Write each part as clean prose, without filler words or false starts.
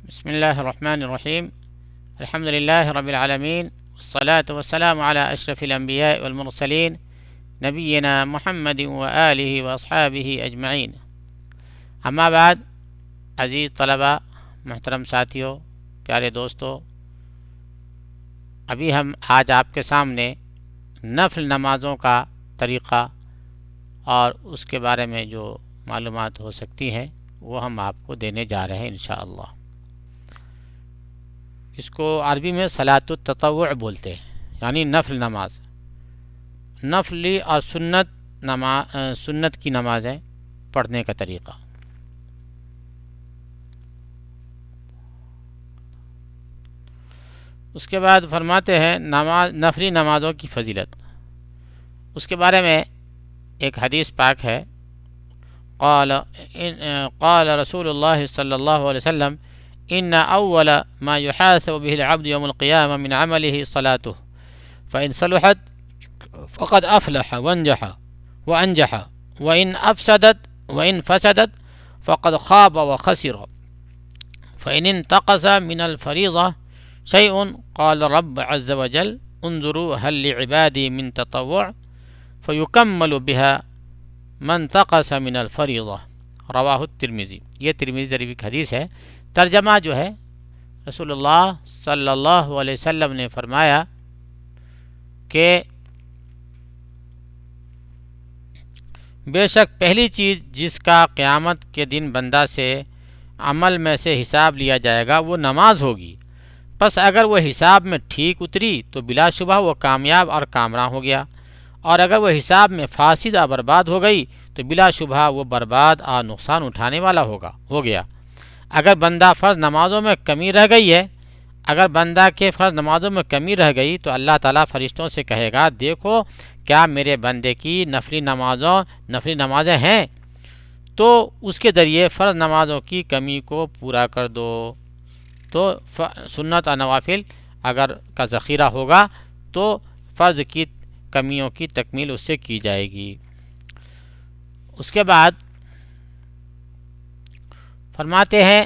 بسم الله الرحمن الرحيم. الحمد لله رب العالمين، والصلاة والسلام على أشرف الأنبياء والمرسلين نبينا محمد وآله وأصحابه أجمعین۔ اما بعد، عزیز طلباء، محترم ساتھیوں، پیارے دوستو، ابھی ہم آج آپ کے سامنے نفل نمازوں کا طریقہ اور اس کے بارے میں جو معلومات ہو سکتی ہیں وہ ہم آپ کو دینے جا رہے ہیں انشاءاللہ۔ اس کو عربی میں صلاۃ التطوع بولتے ہیں، یعنی نفل نماز، نفلی اور سنت کی نمازیں پڑھنے کا طریقہ۔ اس کے بعد فرماتے ہیں نفلی نمازوں کی فضیلت۔ اس کے بارے میں ایک حدیث پاک ہے، قال رسول اللہ صلی اللہ علیہ وسلم ان اول ما يحاسب به العبد يوم القيامة من عمله صلاته فإن صلحت فقد افلح وانجح وإن فسدت فقد خاب وخسر فإن انتقص من الفريضة شيء قال رب عز وجل انظروا هل لعبادي من تطوع فيكمل بها من انتقص من الفريضة رواہ الترمذی۔ یہ ترمذی شریف کی حدیث ہے۔ ترجمہ جو ہے، رسول اللہ صلی اللہ علیہ وسلم نے فرمایا کہ بے شک پہلی چیز جس کا قیامت کے دن بندہ سے عمل میں سے حساب لیا جائے گا وہ نماز ہوگی۔ پس اگر وہ حساب میں ٹھیک اتری تو بلا شبہ وہ کامیاب اور کامراں ہو گیا، اور اگر وہ حساب میں فاسد اور برباد ہو گئی تو بلا شبہ وہ برباد اور نقصان اٹھانے والا ہو گیا۔ اگر بندہ فرض نمازوں میں کمی رہ گئی ہے، اگر بندہ کے فرض نمازوں میں کمی رہ گئی تو اللہ تعالیٰ فرشتوں سے کہے گا، دیکھو کیا میرے بندے کی نفلی نمازیں ہیں، تو اس کے ذریعے فرض نمازوں کی کمی کو پورا کر دو۔ تو سنت اور نوافل اگر کا ذخیرہ ہوگا تو فرض کی کمیوں کی تکمیل اس سے کی جائے گی۔ اس کے بعد فرماتے ہیں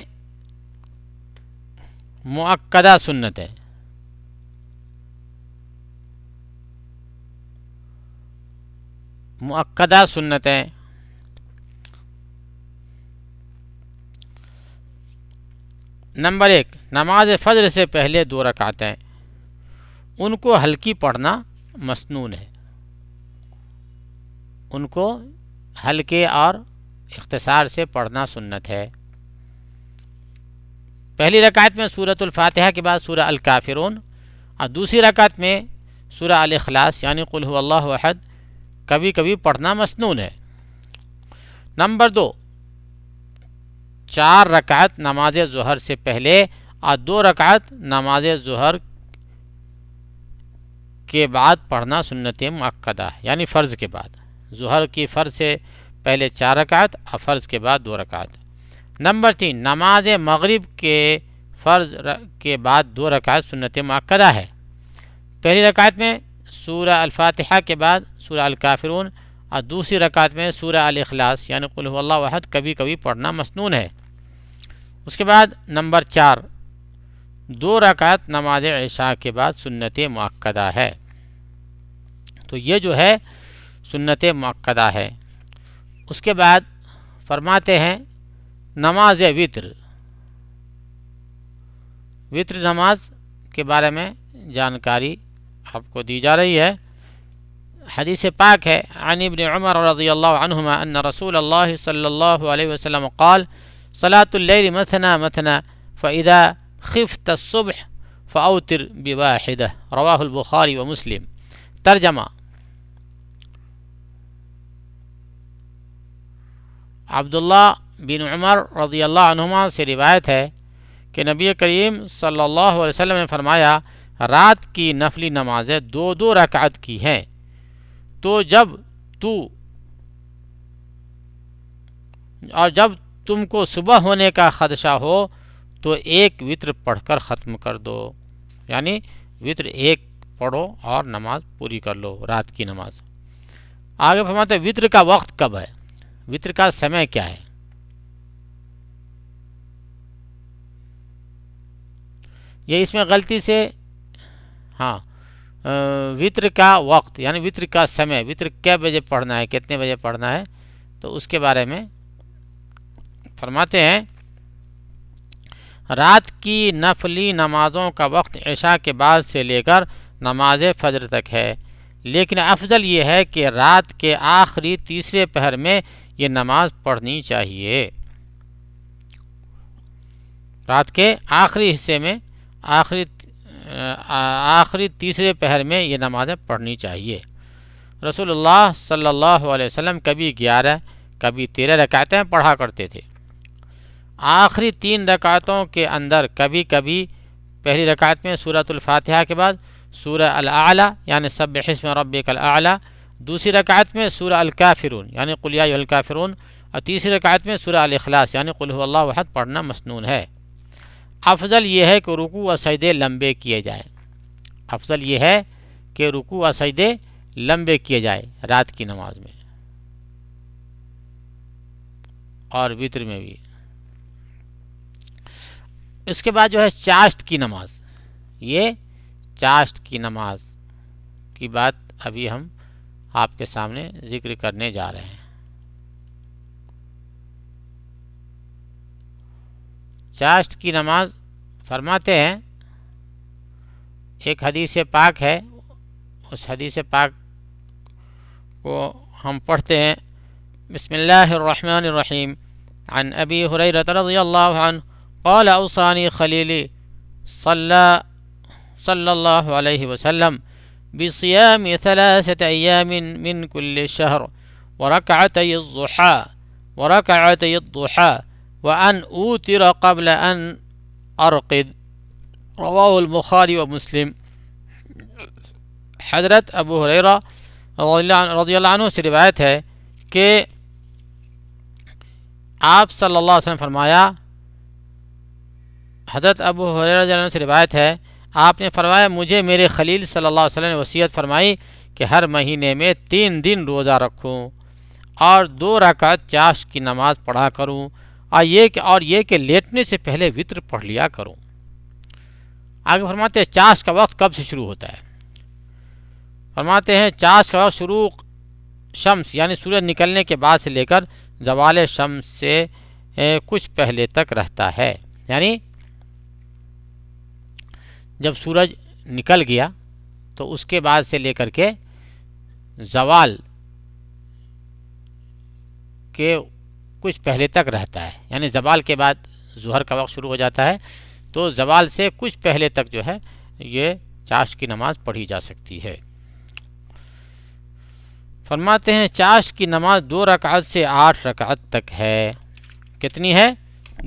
مؤکدہ سنتیں۔ مؤکدہ سنتیں نمبر 1، نماز فجر سے پہلے 2 رکعتیں، ان کو ہلکی پڑھنا مسنون ہے۔ ان کو ہلکے اور اختصار سے پڑھنا سنت ہے۔ پہلی رکعت میں سورۃ الفاتحہ کے بعد سورہ الکافرون، اور دوسری رکعت میں سورہ الاخلاص یعنی قل هو اللہ احد کبھی کبھی پڑھنا مسنون ہے۔ نمبر 2، 4 رکعت نماز ظہر سے پہلے اور 2 رکعت نماز ظہر کے بعد پڑھنا سنت مؤکدہ ہے، یعنی فرض کے بعد۔ ظہر کی فرض سے پہلے 4 رکعت اور فرض کے بعد 2 رکعت۔ نمبر 3، نماز مغرب کے فرض کے بعد 2 رکعت سنت مؤکدہ ہے۔ پہلی رکعت میں سورہ الفاتحہ کے بعد سورہ الکافرون اور دوسری رکعت میں سورہ الاخلاص یعنی قل هو اللہ احد کبھی کبھی پڑھنا مسنون ہے۔ اس کے بعد نمبر 4، 2 رکعت نماز عشاء کے بعد سنت مؤکدہ ہے۔ تو یہ جو ہے سنت مؤکدہ ہے۔ اس کے بعد فرماتے ہیں نماز وطر نماز کے بارے میں جانکاری آپ کو دی جا رہی ہے۔ حدیث پاک ہے، عن ابن عمر رضی اللہ عنہما ان رسول اللہ صلی اللہ علیہ وسلم قال صلاة اللیل مثنى مثنى فإذا خفت الصبح فأوتر بواحدة رواہ البخاری ومسلم۔ ترجمہ، عبداللہ بن عمر رضی اللہ عنہما سے روایت ہے کہ نبی کریم صلی اللہ علیہ وسلم نے فرمایا، رات کی نفلی نمازیں 2 رکعت کی ہیں، تو جب تم کو صبح ہونے کا خدشہ ہو تو 1 وطر پڑھ کر ختم کر دو، یعنی وطر 1 پڑھو اور نماز پوری کر لو، رات کی نماز۔ آگے فرماتے ہیں وطر کا وقت کب ہے، وطر کا سمے کیا ہے۔ یہ اس میں غلطی سے ہاں وطر کا وقت یعنی وطر کا سمے، وطر کیا بجے پڑھنا ہے، کتنے بجے پڑھنا ہے، تو اس کے بارے میں فرماتے ہیں رات کی نفلی نمازوں کا وقت عشاء کے بعد سے لے کر نماز فجر تک ہے، لیکن افضل یہ ہے کہ رات کے آخری تیسرے پہر میں یہ نماز پڑھنی چاہیے۔ رات کے آخری حصے میں آخری تیسرے پہر میں یہ نمازیں پڑھنی چاہیے۔ رسول اللہ صلی اللہ علیہ وسلم کبھی 11 کبھی 13 رکعتیں پڑھا کرتے تھے۔ آخری 3 رکعتوں کے اندر کبھی کبھی پہلی رکعت میں سورۃ الفاتحہ کے بعد سورہ الاعلی یعنی سبح اسم ربک الاعلی، دوسری رکعت میں سورہ الکافرون یعنی قل یا ایھا الکافرون، اور تیسری رکعت میں سورہ الاخلاص یعنی قل ھو اللہ احد پڑھنا مسنون ہے۔ افضل یہ ہے کہ رکوع و سجدے لمبے کیے جائیں، افضل یہ ہے کہ رکوع و سجدے لمبے کیے جائیں رات کی نماز میں اور وتر میں بھی۔ اس کے بعد جو ہے چاشت کی نماز، یہ چاشت کی نماز کی بات ابھی ہم آپ کے سامنے ذکر کرنے جا رہے ہیں۔ چاشت کی نماز فرماتے ہیں، ایک حدیث پاک ہے، اس حدیث پاک کو ہم پڑھتے ہیں۔ بسم اللہ الرحمن الرحیم، عن ابی ہریرہ رضی اللہ عنہ قال اوصانی خلیلی صلی اللہ علیہ وسلم بصيام 3 أيام من كل شهر وركعتي الضحى وأن أوتر قبل أن أرقد، رواه البخاری و مسلم۔ حضرت ابو ہریرہ رضی اللہ عنہ سے روایت ہے کہ آپ صلی اللہ علیہ وسلم فرمایا، حضرت ابو ہریرہ رضی اللہ عنہ سے روایت ہے، آپ نے فرمایا مجھے میرے خلیل صلی اللہ علیہ وسلم نے وصیت فرمائی کہ ہر مہینے میں 3 دن روزہ رکھوں اور 2 رکعت چاشت کی نماز پڑھا کروں، اور یہ کہ لیٹنے سے پہلے وتر پڑھ لیا کروں۔ آگے فرماتے ہیں چاشت کا وقت کب سے شروع ہوتا ہے؟ فرماتے ہیں چاشت کا وقت شروع شمس یعنی سورج نکلنے کے بعد سے لے کر زوال شمس سے کچھ پہلے تک رہتا ہے، یعنی جب سورج نکل گیا تو اس کے بعد سے لے کر کے زوال کے کچھ پہلے تک رہتا ہے، یعنی زوال کے بعد ظہر کا وقت شروع ہو جاتا ہے، تو زوال سے کچھ پہلے تک جو ہے یہ چاشت کی نماز پڑھی جا سکتی ہے۔ فرماتے ہیں چاشت کی نماز 2 رکعت سے 8 رکعت تک ہے۔ کتنی ہے؟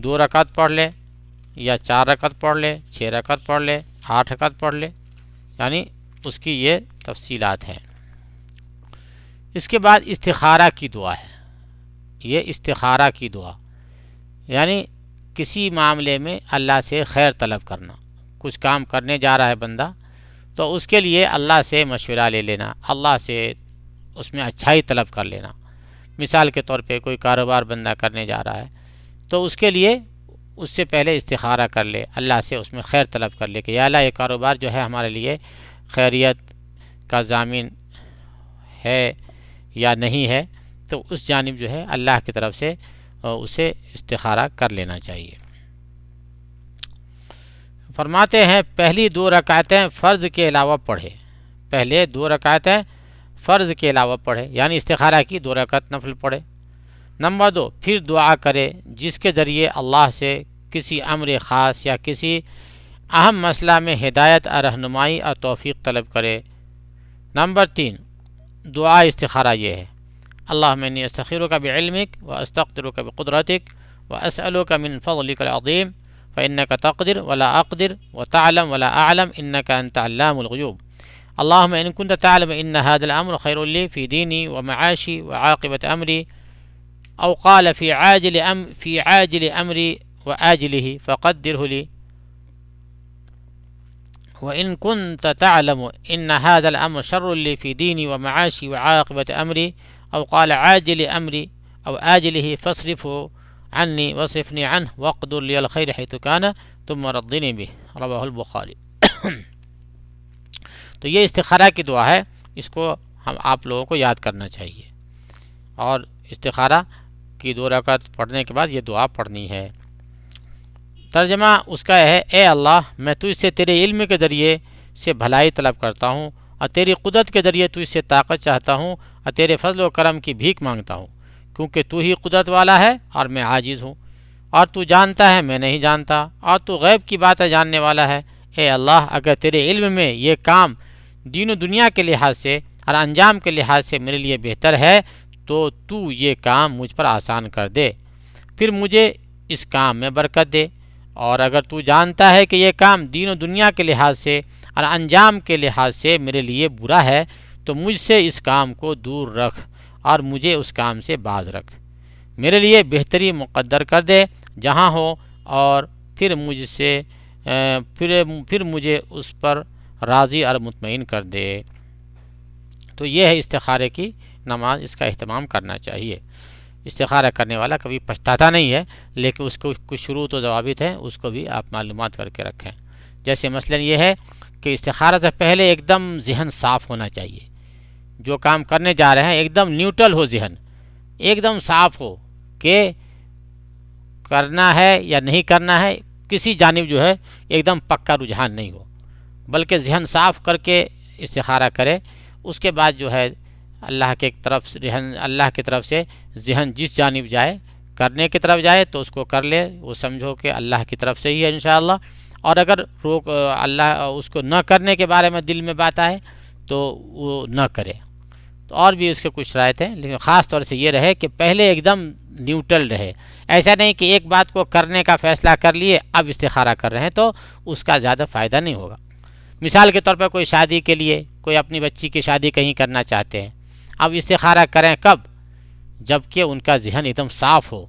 2 رکعت پڑھ لے یا 4 رکعت پڑھ لے، 6 رکعت پڑھ لے، 8 رکعت پڑھ لے، یعنی اس کی یہ تفصیلات ہیں۔ اس کے بعد استخارہ کی دعا ہے، یہ استخارہ کی دعا یعنی کسی معاملے میں اللہ سے خیر طلب کرنا، کچھ کام کرنے جا رہا ہے بندہ تو اس کے لیے اللہ سے مشورہ لے لینا، اللہ سے اس میں اچھائی طلب کر لینا۔ مثال کے طور پہ کوئی کاروبار بندہ کرنے جا رہا ہے تو اس کے لیے اس سے پہلے استخارہ کر لے، اللہ سے اس میں خیر طلب کر لے کہ یا اللہ یہ کاروبار جو ہے ہمارے لیے خیریت کا ضامن ہے یا نہیں ہے، تو اس جانب جو ہے اللہ کی طرف سے اسے استخارہ کر لینا چاہیے۔ فرماتے ہیں پہلی 2 رکعتیں فرض کے علاوہ پڑھے، پہلے 2 رکعتیں فرض کے علاوہ پڑھے، یعنی استخارہ کی 2 رکعت نفل پڑھے۔ نمبر 2، پھر دعا کرے جس کے ذریعے اللہ سے کسی امر خاص یا کسی اہم مسئلہ میں ہدایت اور رہنمائی اور توفیق طلب کرے۔ نمبر 3، دعا استخارہ یہ ہے، اللہم انی استخیرک بعلمک واستقدرک بقدرتک واسألک من فضلک العظیم فإنک تقدر ولا اقدر وتعلم ولا اعلم انک انت علام الغیوب، اللہم ان کنت تعلم ان هذا الامر خیر لی فی دینی ومعاشی وعاقبت امری، او قال في عاجل امری وآجله فقدره لي، وإن كنت تعلم إن هذا الأمر شر لي في ديني ومعاشي وعاقبة أمري، أو قال عاجل أمري أو آجله فاصرفه عني واصرفني عنه واقدر لي الخير حيث كان ثم ردنی بہ، رواہ البخاری۔ تو یہ استخارہ کی دعا ہے، اس کو آپ لوگوں کو یاد کرنا چاہیے، اور استخارہ کی 2 رکعت پڑھنے کے بعد یہ دعا پڑھنی ہے۔ ترجمہ اس کا ہے: اے اللہ، میں تجھ سے تیرے علم کے ذریعے سے بھلائی طلب کرتا ہوں، اور تیری قدرت کے ذریعے تجھ سے طاقت چاہتا ہوں، اور تیرے فضل و کرم کی بھیک مانگتا ہوں، کیونکہ تو ہی قدرت والا ہے اور میں عاجز ہوں، اور تو جانتا ہے میں نہیں جانتا، اور تو غیب کی باتیں جاننے والا ہے۔ اے اللہ، اگر تیرے علم میں یہ کام دین و دنیا کے لحاظ سے اور انجام کے لحاظ سے میرے لیے بہتر ہے تو یہ کام مجھ پر آسان کر دے، پھر مجھے اس کام میں برکت دے، اور اگر تو جانتا ہے کہ یہ کام دین و دنیا کے لحاظ سے اور انجام کے لحاظ سے میرے لیے برا ہے تو مجھ سے اس کام کو دور رکھ اور مجھے اس کام سے باز رکھ، میرے لیے بہتری مقدر کر دے جہاں ہو، اور پھر مجھے اس پر راضی اور مطمئن کر دے۔ تو یہ ہے استخارے کی نماز، اس کا اہتمام کرنا چاہیے۔ استخارہ کرنے والا کبھی پچھتاتا نہیں ہے، لیکن اس کو کچھ شروط و ضوابط ہیں، اس کو بھی آپ معلومات کر کے رکھیں۔ جیسے مثلا یہ ہے کہ استخارہ سے پہلے ایک دم ذہن صاف ہونا چاہیے، جو کام کرنے جا رہے ہیں ایک دم نیوٹرل ہو، ذہن ایک دم صاف ہو کہ کرنا ہے یا نہیں کرنا ہے، کسی جانب جو ہے ایک دم پکا رجحان نہیں ہو، بلکہ ذہن صاف کر کے استخارہ کرے۔ اس کے بعد جو ہے اللہ کی طرف سے ذہن جس جانب جائے، کرنے کی طرف جائے تو اس کو کر لے، وہ سمجھو کہ اللہ کی طرف سے ہی ہے انشاءاللہ، اور اگر اللہ اس کو نہ کرنے کے بارے میں دل میں بات آئے تو وہ نہ کرے۔ تو اور بھی اس کے کچھ شرائط ہیں، لیکن خاص طور سے یہ رہے کہ پہلے ایک دم نیوٹرل رہے، ایسا نہیں کہ ایک بات کو کرنے کا فیصلہ کر لیے اب استخارہ کر رہے ہیں تو اس کا زیادہ فائدہ نہیں ہوگا۔ مثال کے طور پر کوئی شادی کے لیے، کوئی اپنی بچی کی شادی کہیں کرنا چاہتے ہیں، اب استخارہ کریں کب؟ جب کہ ان کا ذہن ایک دم صاف ہو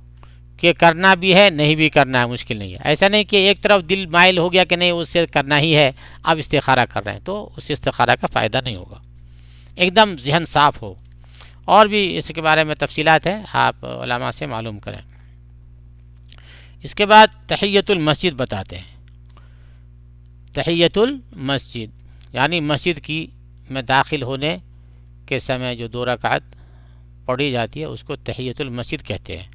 کہ کرنا بھی ہے نہیں بھی کرنا ہے، مشکل نہیں ہے، ایسا نہیں کہ ایک طرف دل مائل ہو گیا کہ نہیں اس سے کرنا ہی ہے اب استخارہ کر رہے ہیں، تو اس استخارہ کا فائدہ نہیں ہوگا، ایک دم ذہن صاف ہو۔ اور بھی اس کے بارے میں تفصیلات ہیں، آپ علماء سے معلوم کریں۔ اس کے بعد تحیۃ المسجد بتاتے ہیں۔ تحیۃ المسجد یعنی مسجد کی میں داخل ہونے کے سمے جو 2 رکعت پڑھی جاتی ہے اس کو تحیۃ المسجد کہتے ہیں۔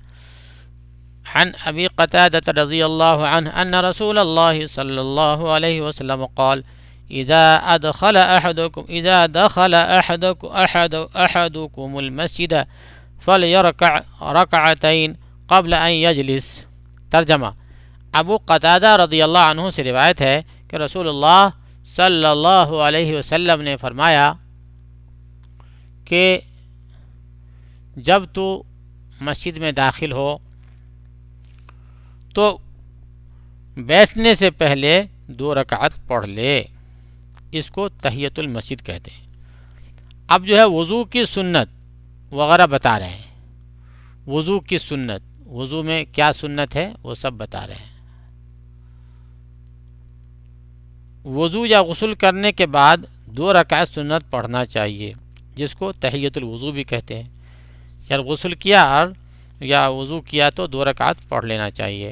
عن ابی قتادہ رضی اللہ عنہ ان رسول اللہ صلی اللہ علیہ وسلم قال اذا دخل احدكم المسجد فليركع ركعتين قبل ان يجلس۔ ترجمہ: ابو قتادہ رضی اللہ عنہ سے روایت ہے کہ رسول اللہ صلی اللہ علیہ وسلم نے فرمایا کہ جب تو مسجد میں داخل ہو تو بیٹھنے سے پہلے 2 رکعت پڑھ لے، اس کو تحیۃ المسجد کہتے ہیں۔ اب جو ہے وضو کی سنت وغیرہ بتا رہے ہیں، وضو کی سنت، وضو میں کیا سنت ہے وہ سب بتا رہے ہیں۔ وضو یا غسل کرنے کے بعد 2 رکعت سنت پڑھنا چاہیے، جس کو تحیۃ الوضو بھی کہتے ہیں۔ یا غسل کیا یا وضو کیا تو 2 رکعت پڑھ لینا چاہیے۔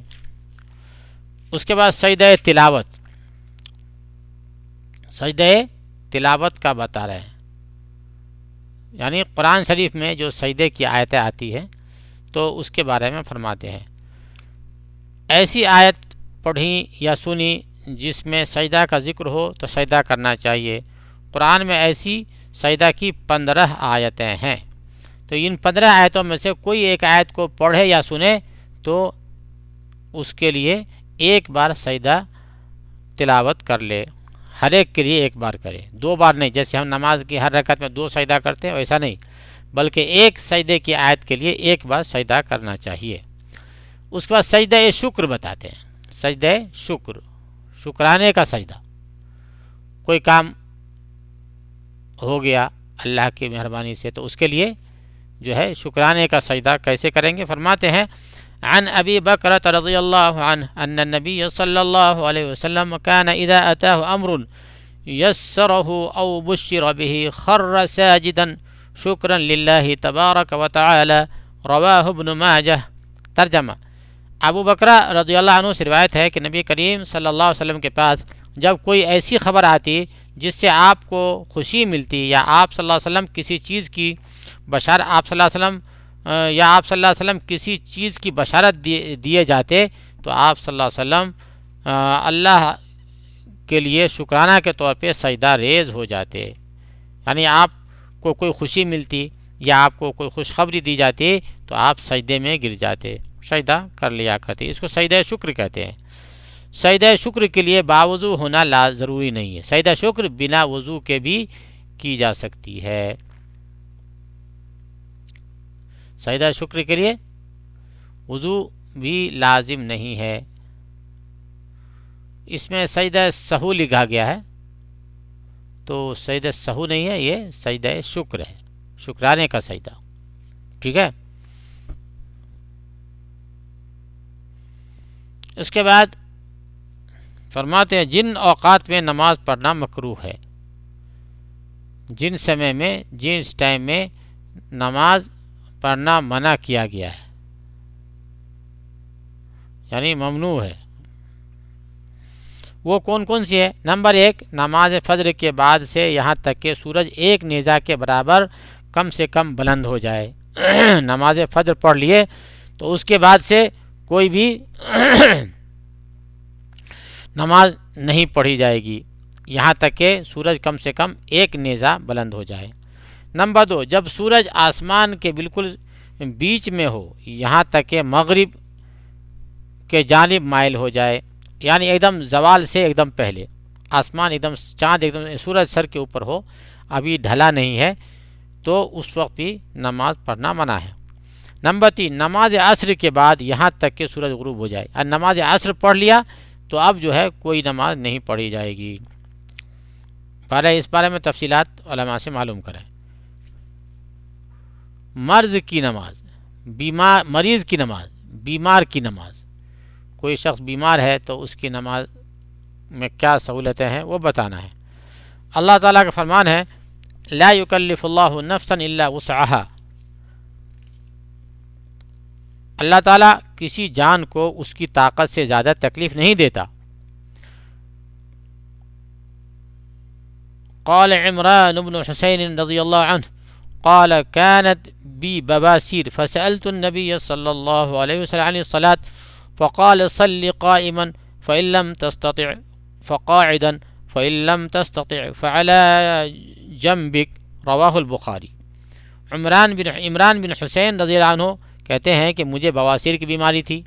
اس کے بعد سجدہ تلاوت، سجدہ تلاوت کا بتا رہے ہیں، یعنی قرآن شریف میں جو سجدے کی آیتیں آتی ہیں تو اس کے بارے میں فرماتے ہیں۔ ایسی آیت پڑھی یا سنی جس میں سجدہ کا ذکر ہو تو سجدہ کرنا چاہیے۔ قرآن میں ایسی سجدہ کی 15 آیتیں ہیں، تو ان 15 آیتوں میں سے کوئی ایک آیت کو پڑھے یا سنے تو اس کے لیے ایک بار سجدہ تلاوت کر لے، ہر ایک کے لیے ایک بار کرے، 2 بار نہیں، جیسے ہم نماز کی ہر رکعت میں 2 سجدہ کرتے ہیں ویسا نہیں، بلکہ ایک سجدے کی آیت کے لیے ایک بار سجدہ کرنا چاہیے۔ اس کے بعد سجدہ شکر بتاتے ہیں۔ سجدہ شکر، شکرانے کا سجدہ، کوئی کام ہو گیا اللہ کی مہربانی سے تو اس کے لیے جو ہے شکرانے کا سجدہ کیسے کریں گے؟ فرماتے ہیں عن ابی بکرۃ رضی اللہ عنہ ان النبی صلی اللہ علیہ وسلم كان اذا اتاه امر يسره او بشر به خر ساجدا شکرا للہ تبارک و تعالی، رواہ ابن ماجہ۔ ترجمہ: ابو بکرہ رضی اللہ عنہ سے روایت ہے کہ نبی کریم صلی اللہ علیہ وسلم کے پاس جب کوئی ایسی خبر آتی جس سے آپ کو خوشی ملتی یا آپ صلی اللہ علیہ وسلم کسی چیز کی بشارت آپ صلی اللہ علیہ وسلم یا آپ صلی اللہ علیہ وسلم کسی چیز کی بشارت دیے جاتے تو آپ صلی اللہ علیہ وسلم اللہ کے لیے شکرانہ کے طور پہ سجدہ ریز ہو جاتے. یعنی آپ کو کوئی خوشی ملتی یا آپ کو کوئی خوشخبری دی جاتی تو آپ سجدے میں گر جاتے, سجدہ کر لیا کرتے. اس کو سجدہ شکر کہتے ہیں. سجدہ شکر کے لیے باوضو ہونا ضروری نہیں ہے. سجدہ شکر بنا وضو کے بھی کی جا سکتی ہے. سجدہ شکر کے لیے وضو بھی لازم نہیں ہے. اس میں سجدہ سہو لکھا گیا ہے تو سجدہ سہو نہیں ہے, یہ سجدہ شکر ہے, شکرانے کا سجدہ. ٹھیک ہے. اس کے بعد فرماتے ہیں جن اوقات میں نماز پڑھنا مکروہ ہے, جن سمے میں جس ٹائم میں نماز پڑھنا منع کیا گیا ہے, یعنی ممنوع ہے, وہ کون کون سی ہے؟ نمبر 1, نماز فجر کے بعد سے یہاں تک کہ سورج ایک نیزہ کے برابر کم سے کم بلند ہو جائے. نماز فجر پڑھ لیے تو اس کے بعد سے کوئی بھی نماز نہیں پڑھی جائے گی یہاں تک کہ سورج کم سے کم ایک نیزہ بلند ہو جائے. نمبر 2, جب سورج آسمان کے بالکل بیچ میں ہو یہاں تک کہ مغرب کے جانب مائل ہو جائے, یعنی ایک دم زوال سے ایک دم پہلے آسمان ایک دم چاند ایک دم سورج سر کے اوپر ہو, ابھی ڈھلا نہیں ہے, تو اس وقت بھی نماز پڑھنا منع ہے. نمبر 3, نماز عصر کے بعد یہاں تک کہ سورج غروب ہو جائے. اور نماز عصر پڑھ لیا تو اب جو ہے کوئی نماز نہیں پڑھی جائے گی. پہلے اس بارے میں تفصیلات علماء سے معلوم کریں. مرض کی نماز, مریض کی نماز, بیمار کی نماز. کوئی شخص بیمار ہے تو اس کی نماز میں کیا سہولتیں ہیں وہ بتانا ہے. اللہ تعالیٰ کا فرمان ہے لا یکلف اللہ نفسا الا وسعها. اللہ تعالیٰ کسی جان کو اس کی طاقت سے زیادہ تکلیف نہیں دیتا. قال عمران بن حسین رضی اللہ عنہ قال كانت بي بواسير فسألت النبي صلى الله عليه وسلم عن الصلاة فقال صل قائما فإن لم تستطع فقاعدا فإن لم تستطع فعلى جنبك. رواہ البخاری. عمران بن حسین رضی اللہ عنہ کہتے ہیں کہ مجھے بواسیر کی بیماری تھی.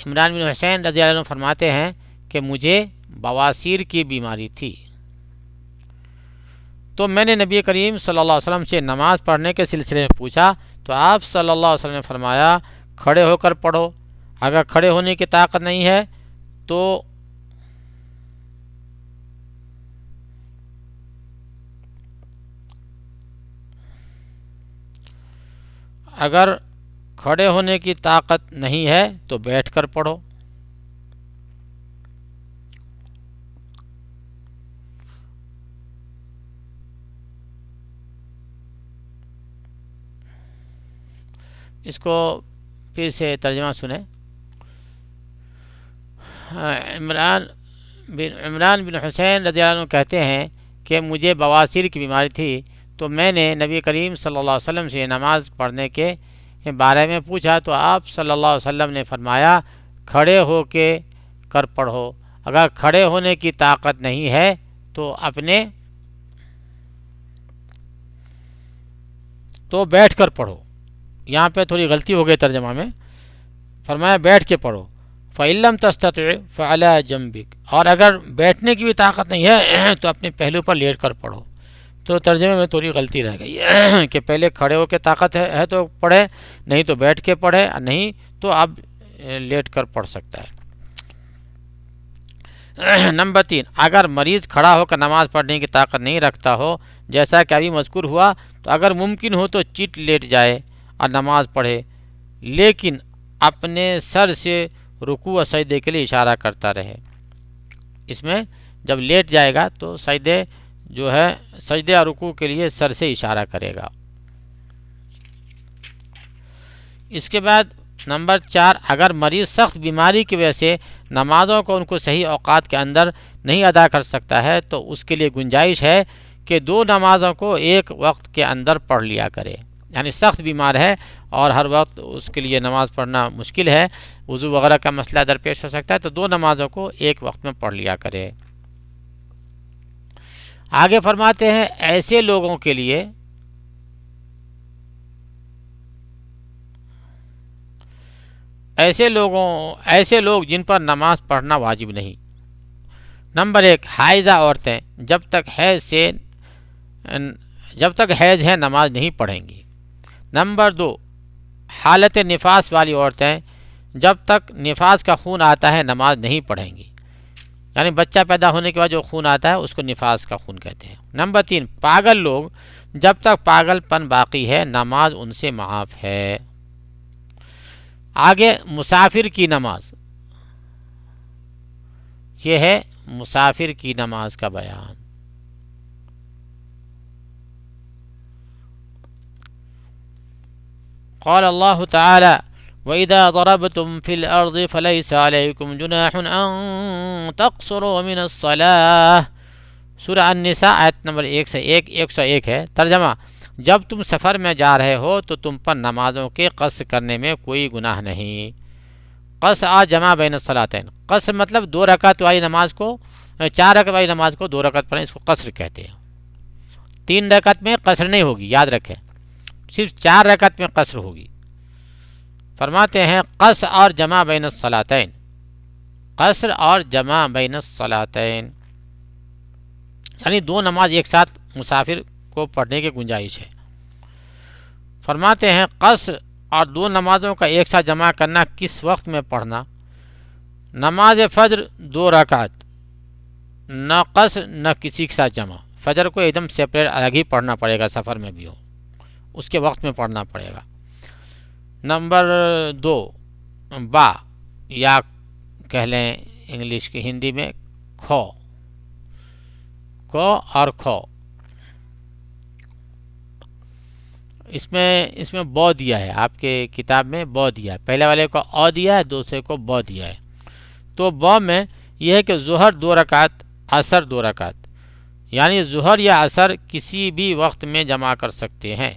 عمران بن حسین رضی اللہ عنہ فرماتے ہیں کہ مجھے بواسیر کی بیماری تھی, تو میں نے نبی کریم صلی اللہ علیہ وسلم سے نماز پڑھنے کے سلسلے میں پوچھا تو آپ صلی اللہ علیہ وسلم نے فرمایا کھڑے ہو کر پڑھو. اگر کھڑے ہونے کی طاقت نہیں ہے تو بیٹھ کر پڑھو. اس کو پھر سے ترجمہ سنیں. عمران بن حسین رضی اللہ عنہ کہتے ہیں کہ مجھے بواسیر کی بیماری تھی تو میں نے نبی کریم صلی اللہ علیہ وسلم سے نماز پڑھنے کے بارے میں پوچھا تو آپ صلی اللہ علیہ وسلم نے فرمایا کھڑے ہو کے کر پڑھو. اگر کھڑے ہونے کی طاقت نہیں ہے تو بیٹھ کر پڑھو. یہاں پہ تھوڑی غلطی ہو گئی ترجمہ میں, فرمایا بیٹھ کے پڑھو. فَإِن لَّمْ تَسْتَطِعْ فَعَلَىٰ جَنبِكَ. اور اگر بیٹھنے کی بھی طاقت نہیں ہے تو اپنے پہلو پر لیٹ کر پڑھو. تو ترجمے میں تھوڑی غلطی رہ گئی کہ پہلے کھڑے ہو کے طاقت ہے تو پڑھے, نہیں تو بیٹھ کے پڑھے, نہیں تو اب لیٹ کر پڑھ سکتا ہے. نمبر 3, اگر مریض کھڑا ہو کر نماز پڑھنے کی طاقت نہیں رکھتا ہو جیسا کہ ابھی مذکور ہوا تو اگر ممکن ہو تو چٹ لیٹ جائے اور نماز پڑھے, لیکن اپنے سر سے رکوع و سجدے کے لیے اشارہ کرتا رہے. اس میں جب لیٹ جائے گا تو سجدے اور رکوع کے لیے سر سے اشارہ کرے گا. اس کے بعد نمبر 4، اگر مریض سخت بیماری کی وجہ سے نمازوں کو ان کو صحیح اوقات کے اندر نہیں ادا کر سکتا ہے تو اس کے لیے گنجائش ہے کہ 2 نمازوں کو ایک وقت کے اندر پڑھ لیا کرے. یعنی سخت بیمار ہے اور ہر وقت اس کے لیے نماز پڑھنا مشکل ہے، وضو وغیرہ کا مسئلہ درپیش ہو سکتا ہے، تو 2 نمازوں کو ایک وقت میں پڑھ لیا کرے. آگے فرماتے ہیں ایسے لوگوں کے لیے ایسے لوگ جن پر نماز پڑھنا واجب نہیں. نمبر 1، حائضہ عورتیں جب تک حیض ہے نماز نہیں پڑھیں گی. نمبر 2، حالت نفاس والی عورتیں جب تک نفاس کا خون آتا ہے نماز نہیں پڑھیں گی. یعنی بچہ پیدا ہونے کے بعد جو خون آتا ہے اس کو نفاس کا خون کہتے ہیں. نمبر 3، پاگل لوگ جب تک پاگل پن باقی ہے نماز ان سے معاف ہے. آگے مسافر کی نماز، یہ ہے مسافر کی نماز کا بیان. قال اللہ تعالی وَإِذَا ضَرَبْتُمْ فِي الْأَرْضِ فَلَيْسَ عَلَيْكُمْ جُنَاحٌ أَن تَقْصُرُوا مِنَ الصَّلَاةِ. سورہ النساء آیت نمبر 101 ہے. ترجمہ: جب تم سفر میں جا رہے ہو تو تم پر نمازوں کے قصر کرنے میں کوئی گناہ نہیں. قصر اور جمع بین الصلاتین، قصر مطلب 2 رکعت والی نماز کو 4 رکعت والی نماز کو 2 رکعت پڑھیں، اس کو قصر کہتے ہیں. 3 رکعت میں قصر نہیں ہوگی، یاد رکھیں، صرف 4 رکعت میں قصر ہوگی. فرماتے ہیں قصر اور جمع بین الصلاتین، قصر اور جمع بین الصلاتین یعنی 2 نماز ایک ساتھ مسافر کو پڑھنے کی گنجائش ہے. فرماتے ہیں قصر اور 2 نمازوں کا ایک ساتھ جمع کرنا کس وقت میں پڑھنا؟ نماز فجر 2 رکعت، نہ قصر نہ کسی کے ساتھ جمع. فجر کو ایک دم سیپریٹ الگ ہی پڑھنا پڑے گا، سفر میں بھی ہو اس کے وقت میں پڑھنا پڑے گا. نمبر 2، با یا کہہ لیں انگلش کی ہندی میں کھو اور کھو، اس میں بو دیا ہے، آپ کے کتاب میں بو دیا ہے، پہلے والے کو او دیا ہے، دوسرے کو بو دیا ہے. تو بو میں یہ ہے کہ ظہر 2 رکعت، عصر 2 رکعت، یعنی ظہر یا عصر کسی بھی وقت میں جمع کر سکتے ہیں.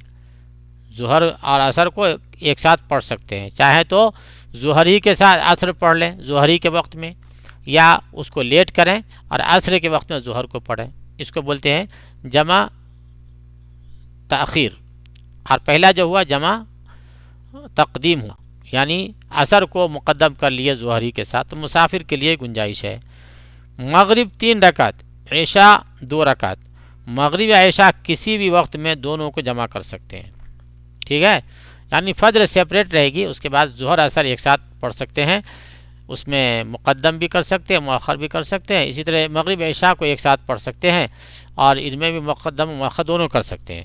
ظہر اور عصر کو ایک ساتھ پڑھ سکتے ہیں، چاہے تو ظہر ہی کے ساتھ عصر پڑھ لیں ظہر ہی کے وقت میں، یا اس کو لیٹ کریں اور عصر کے وقت میں ظہر کو پڑھیں. اس کو بولتے ہیں جمع تاخیر. اور پہلا جو ہوا جمع تقدیم ہوا، یعنی عصر کو مقدم کر لیے ظہر ہی کے ساتھ. تو مسافر کے لیے گنجائش ہے. مغرب 3 رکعت، عشاء 2 رکعت. مغرب یا عشاء کسی بھی وقت میں دونوں کو جمع کر سکتے ہیں، ٹھیک ہے. یعنی فجر سیپریٹ رہے گی، اس کے بعد ظہر عصر ایک ساتھ پڑھ سکتے ہیں، اس میں مقدم بھی کر سکتے ہیں، مؤخر بھی کر سکتے ہیں. اسی طرح مغرب عشاء کو ایک ساتھ پڑھ سکتے ہیں اور ان میں بھی مقدم و مؤخر دونوں کر سکتے ہیں.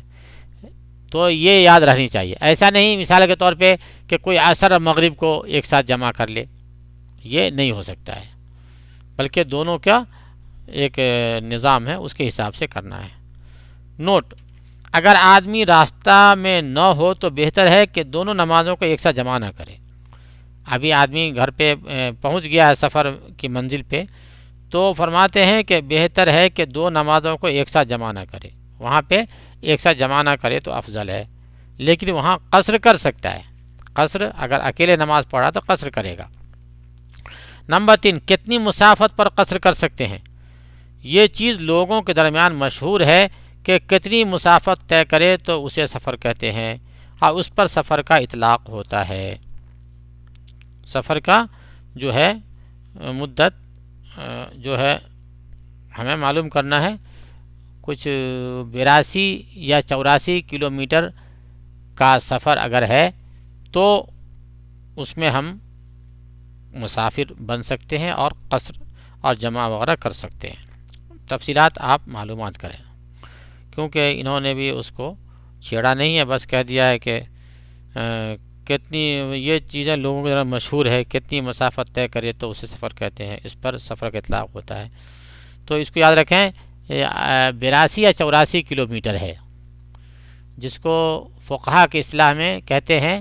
تو یہ یاد رہنی چاہیے. ایسا نہیں مثال کے طور پہ کہ کوئی عصر اور مغرب کو ایک ساتھ جمع کر لے، یہ نہیں ہو سکتا ہے، بلکہ دونوں کا ایک نظام ہے، اس کے حساب سے کرنا ہے. نوٹ: اگر آدمی راستہ میں نہ ہو تو بہتر ہے کہ دونوں نمازوں کو ایک ساتھ جمع نہ کرے. ابھی آدمی گھر پہ پہنچ گیا ہے سفر کی منزل پہ، تو فرماتے ہیں کہ بہتر ہے کہ 2 نمازوں کو ایک ساتھ جمع نہ کرے. وہاں پہ ایک ساتھ جمع نہ کرے تو افضل ہے، لیکن وہاں قصر کر سکتا ہے. قصر اگر اکیلے نماز پڑھا تو قصر کرے گا. نمبر 3، کتنی مسافت پر قصر کر سکتے ہیں؟ یہ چیز لوگوں کے درمیان مشہور ہے کہ کتنی مسافت طے کرے تو اسے سفر کہتے ہیں اور اس پر سفر کا اطلاق ہوتا ہے. سفر کا جو ہے مدت جو ہے ہمیں معلوم کرنا ہے، کچھ 82 یا 84 کلومیٹر کا سفر اگر ہے تو اس میں ہم مسافر بن سکتے ہیں اور قصر اور جمع وغیرہ کر سکتے ہیں. تفصیلات آپ معلومات کریں، کیونکہ انہوں نے بھی اس کو چھیڑا نہیں ہے، بس کہہ دیا ہے کہ کتنی یہ چیزیں لوگوں کے ذرا مشہور ہے، کتنی مسافت طے کرے تو اسے سفر کہتے ہیں، اس پر سفر کا اطلاق ہوتا ہے. تو اس کو یاد رکھیں، 82 یا 84 کلومیٹر ہے، جس کو فقہا کی اصطلاح میں کہتے ہیں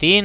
3